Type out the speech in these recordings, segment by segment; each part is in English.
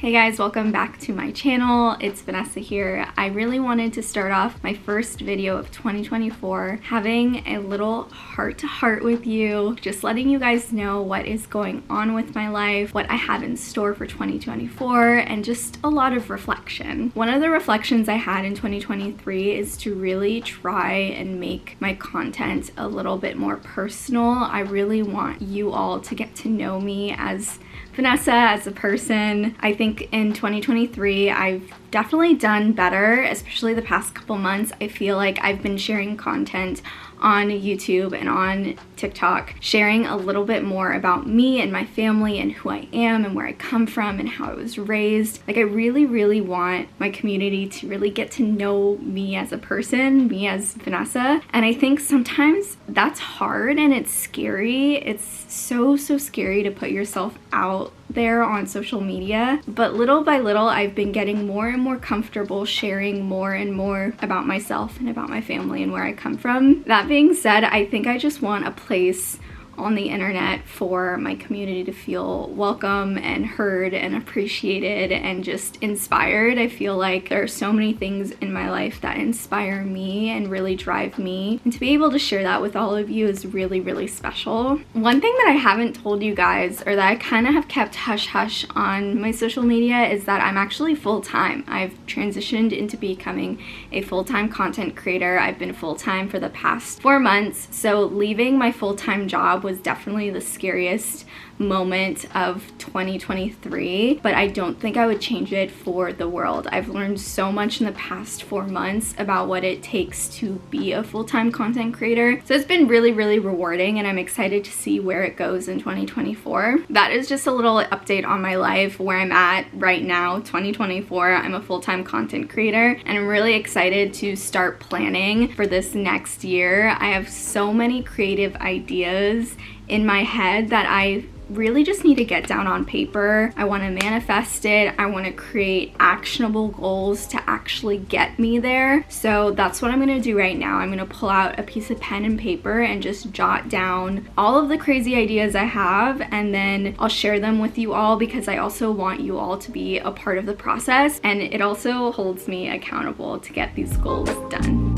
Hey guys, welcome back to my channel. It's Vanessa here. I really wanted to start off my first video of 2024 having a little heart-to-heart with you, just letting you guys know what is going on with my life, what I have in store for 2024, and just a lot of reflection. One of the reflections I had in 2023 is to really try and make my content a little bit more personal. I really want you all to get to know me as Vanessa, as a person. I think in 2023, I've definitely done better, especially the past couple months. I feel like I've been sharing content on YouTube and on TikTok, sharing a little bit more about me and my family and who I am and where I come from and how I was raised. Like, I really want my community to really get to know me as a person, me as Vanessa. And I think sometimes that's hard and it's scary. It's so scary to put yourself out there on social media. But little by little, I've been getting more and more comfortable sharing more and more about myself and about my family and where I come from. That being said, I think I just want a place on the internet for my community to feel welcome and heard and appreciated and just inspired. I feel like there are so many things in my life that inspire me and really drive me, and to be able to share that with all of you is really special. One thing that I haven't told you guys, or that I kind of have kept hush-hush on my social media, is that I'm actually full-time. I've transitioned into becoming a full-time content creator. I've been full-time for the past 4 months, so leaving my full-time job was definitely the scariest moment of 2023, but I don't think I would change it for the world. I've learned so much in the past 4 months about what it takes to be a full-time content creator. So it's been really rewarding, and I'm excited to see where it goes in 2024. That is just a little update on my life, where I'm at right now, 2024. I'm a full-time content creator, and I'm really excited to start planning for this next year. I have so many creative ideas in my head that I really just need to get down on paper. I want to manifest it. I want to create actionable goals to actually get me there. So that's what I'm going to do right now. I'm going to pull out a piece of pen and paper and just jot down all of the crazy ideas I have, and then I'll share them with you all, because I also want you all to be a part of the process, and it also holds me accountable to get these goals done.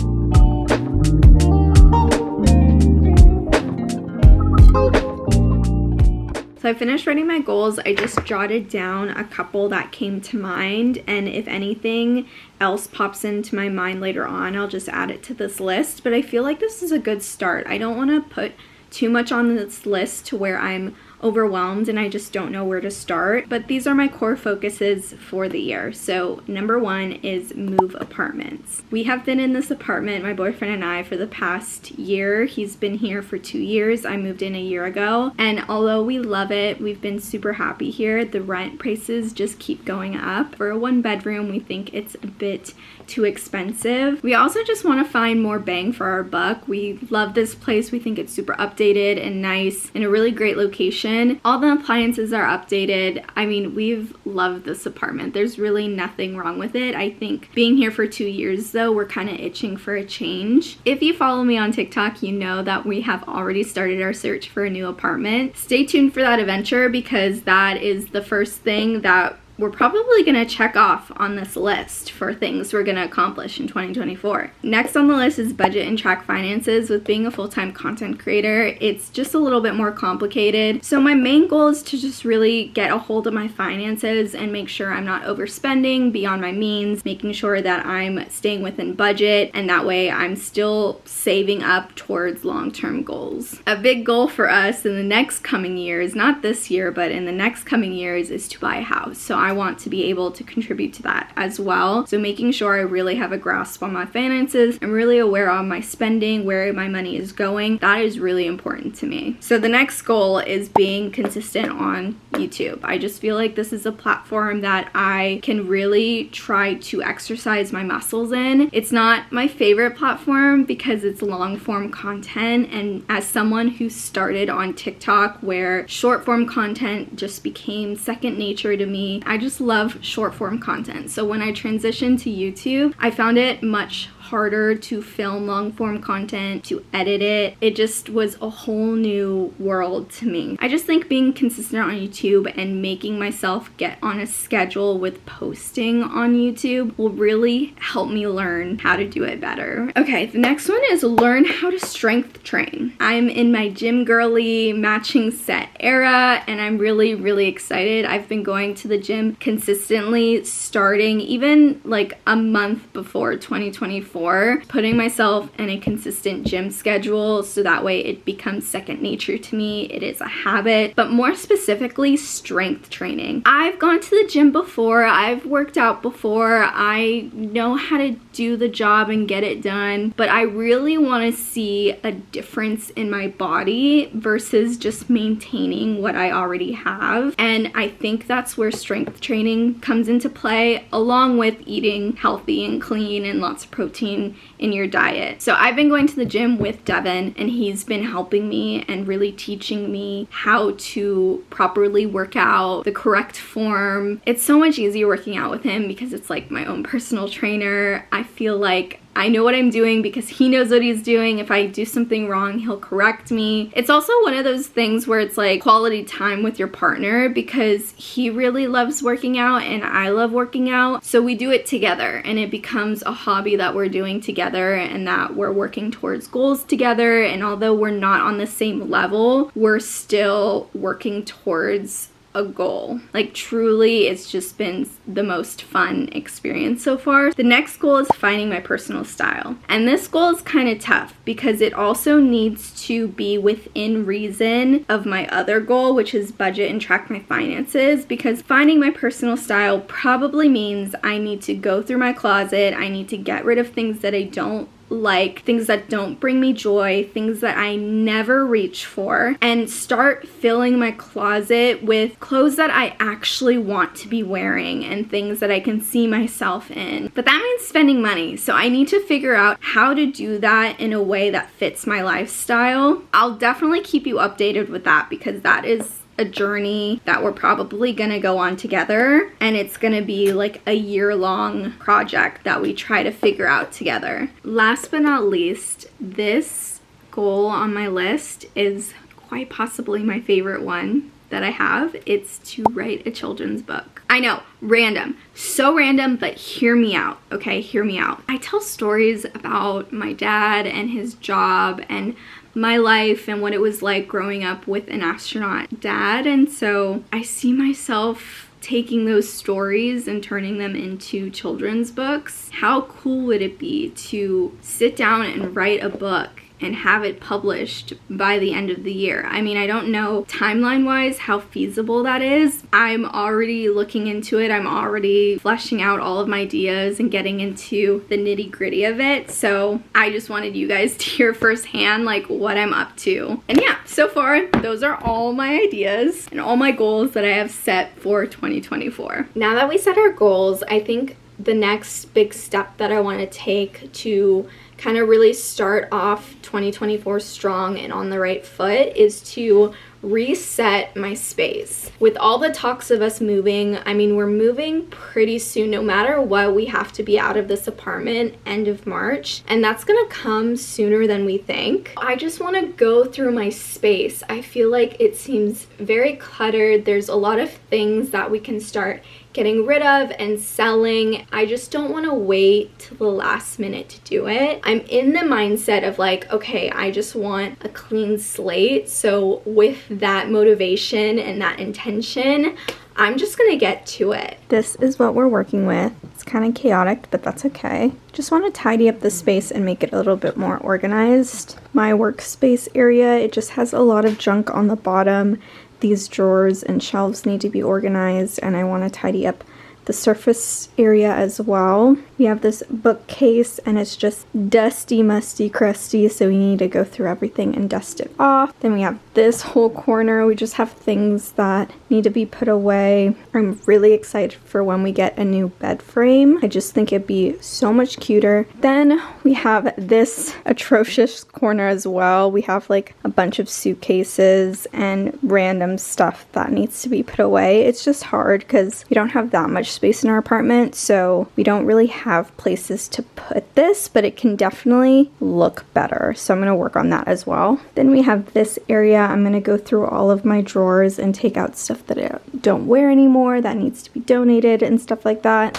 So I finished writing my goals. I just jotted down a couple that came to mind, and if anything else pops into my mind later on, I'll just add it to this list. But I feel like this is a good start. I don't want to put too much on this list to where I'm overwhelmed and I just don't know where to start, but these are my core focuses for the year. So number 1 is move apartments. We have been in this apartment, my boyfriend and I, for the past year. He's been here for 2 years. I moved in a year ago, and although we love it, we've been super happy here, the rent prices just keep going up. For a 1-bedroom, we think it's a bit too expensive. We also just want to find more bang for our buck. We love this place. We think it's super updated and nice, in a really great location. All the appliances are updated. I mean, we've loved this apartment. There's really nothing wrong with it. I think being here for 2 years though, we're kind of itching for a change. If you follow me on TikTok, you know that we have already started our search for a new apartment. Stay tuned for that adventure, because that is the first thing that we're probably gonna check off on this list for things we're gonna accomplish in 2024. Next on the list is budget and track finances. With being a full-time content creator, it's just a little bit more complicated. So my main goal is to just really get a hold of my finances and make sure I'm not overspending beyond my means, making sure that I'm staying within budget, and that way I'm still saving up towards long-term goals. A big goal for us in the next coming years, not this year, but in the next coming years, is to buy a house. So I want to be able to contribute to that as well. So making sure I really have a grasp on my finances, I'm really aware of my spending, where my money is going, that is really important to me. So the next goal is being consistent on YouTube. I just feel like this is a platform that I can really try to exercise my muscles in. It's not my favorite platform because it's long form content, and as someone who started on TikTok where short form content just became second nature to me, I just love short form content. So when I transitioned to YouTube, I found it much harder to film long form content, to edit it. It just was a whole new world to me. I just think being consistent on YouTube and making myself get on a schedule with posting on YouTube will really help me learn how to do it better. Okay, the next one is learn how to strength train. I'm in my gym girly matching set era, and I'm really excited. I've been going to the gym consistently starting even like a month before 2024, putting myself in a consistent gym schedule so that way it becomes second nature to me. It is a habit, but more specifically strength training. I've gone to the gym before, I've worked out before, I know how to do the job and get it done, but I really want to see a difference in my body versus just maintaining what I already have. And I think that's where strength training comes into play, along with eating healthy and clean and lots of protein in your diet. So I've been going to the gym with Devin, and he's been helping me and really teaching me how to properly work out, the correct form. It's so much easier working out with him because it's like my own personal trainer. I feel like I know what I'm doing because he knows what he's doing. If I do something wrong, he'll correct me. It's also one of those things where it's like quality time with your partner because he really loves working out and I love working out. So we do it together and it becomes a hobby that we're doing together and that we're working towards goals together. And although we're not on the same level, we're still working towards a goal. Like truly, it's just been the most fun experience so far. The next goal is finding my personal style. And this goal is kind of tough because it also needs to be within reason of my other goal, which is budget and track my finances, because finding my personal style probably means I need to go through my closet, I need to get rid of things that I don't like, things that don't bring me joy, things that I never reach for, and start filling my closet with clothes that I actually want to be wearing and things that I can see myself in. But that means spending money, so I need to figure out how to do that in a way that fits my lifestyle. I'll definitely keep you updated with that because that is a journey that we're probably gonna go on together, and it's gonna be like a year-long project that we try to figure out together. Last but not least, this goal on my list is quite possibly my favorite one that I have. It's to write a children's book. I know, random, so random, but hear me out, okay? Hear me out. I tell stories about my dad and his job and my life and what it was like growing up with an astronaut dad, and so I see myself taking those stories and turning them into children's books. How cool would it be to sit down and write a book and have it published by the end of the year? I mean, I don't know timeline-wise how feasible that is. I'm already looking into it. I'm already fleshing out all of my ideas and getting into the nitty-gritty of it. So I just wanted you guys to hear firsthand like what I'm up to. And yeah, so far, those are all my ideas and all my goals that I have set for 2024. Now that we set our goals, I think the next big step that I want to take to kind of really start off 2024 strong and on the right foot is to reset my space. With all the talks of us moving, I mean, we're moving pretty soon. No matter what, we have to be out of this apartment end of March, and that's gonna come sooner than we think. I just want to go through my space. I feel like it seems very cluttered. There's a lot of things that we can start getting rid of and selling. I just don't want to wait till the last minute to do it. I'm in the mindset of like, okay, I just want a clean slate. So with that motivation and that intention, I'm just gonna get to it. This is what we're working with. It's kind of chaotic, but that's okay. Just want to tidy up the space and make it a little bit more organized. My workspace area, it just has a lot of junk on the bottom. These drawers and shelves need to be organized, and I want to tidy up the surface area as well. We have this bookcase and it's just dusty, musty, crusty, so we need to go through everything and dust it off. Then we have this whole corner. We just have things that need to be put away. I'm really excited for when we get a new bed frame. I just think it'd be so much cuter. Then we have this atrocious corner as well. We have like a bunch of suitcases and random stuff that needs to be put away. It's just hard because we don't have that much space in our apartment, so we don't really have have places to put this, but it can definitely look better. So I'm going to work on that as well. Then we have this area. I'm going to go through all of my drawers and take out stuff that I don't wear anymore that needs to be donated and stuff like that.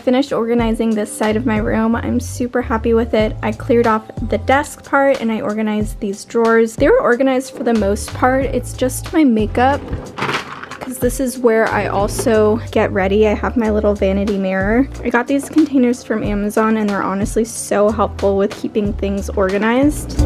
Finished organizing this side of my room. I'm super happy with it. I cleared off the desk part and I organized these drawers. They were organized for the most part. It's just my makeup, because this is where I also get ready. I have my little vanity mirror. I got these containers from Amazon and they're honestly so helpful with keeping things organized.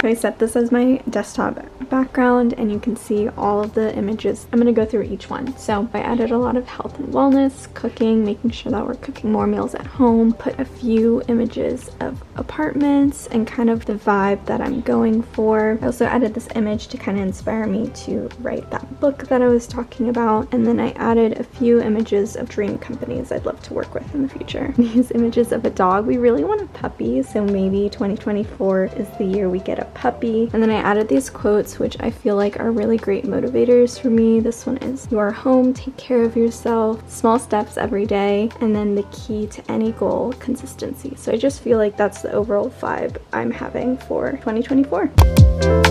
I set this as my desktop background and you can see all of the images. I'm going to go through each one. So I added a lot of health and wellness, cooking, making sure that we're cooking more meals at home, put a few images of apartments and kind of the vibe that I'm going for. I also added this image to kind of inspire me to write that book that I was talking about. And then I added a few images of dream companies I'd love to work with in the future. These images of a dog. We really want a puppy, so maybe 2024 is the year we get a puppy. And then I added these quotes, which I feel like are really great motivators for me. This one is, "You are home, take care of yourself, small steps every day, and then the key to any goal, consistency." So I just feel like that's the overall vibe I'm having for 2024.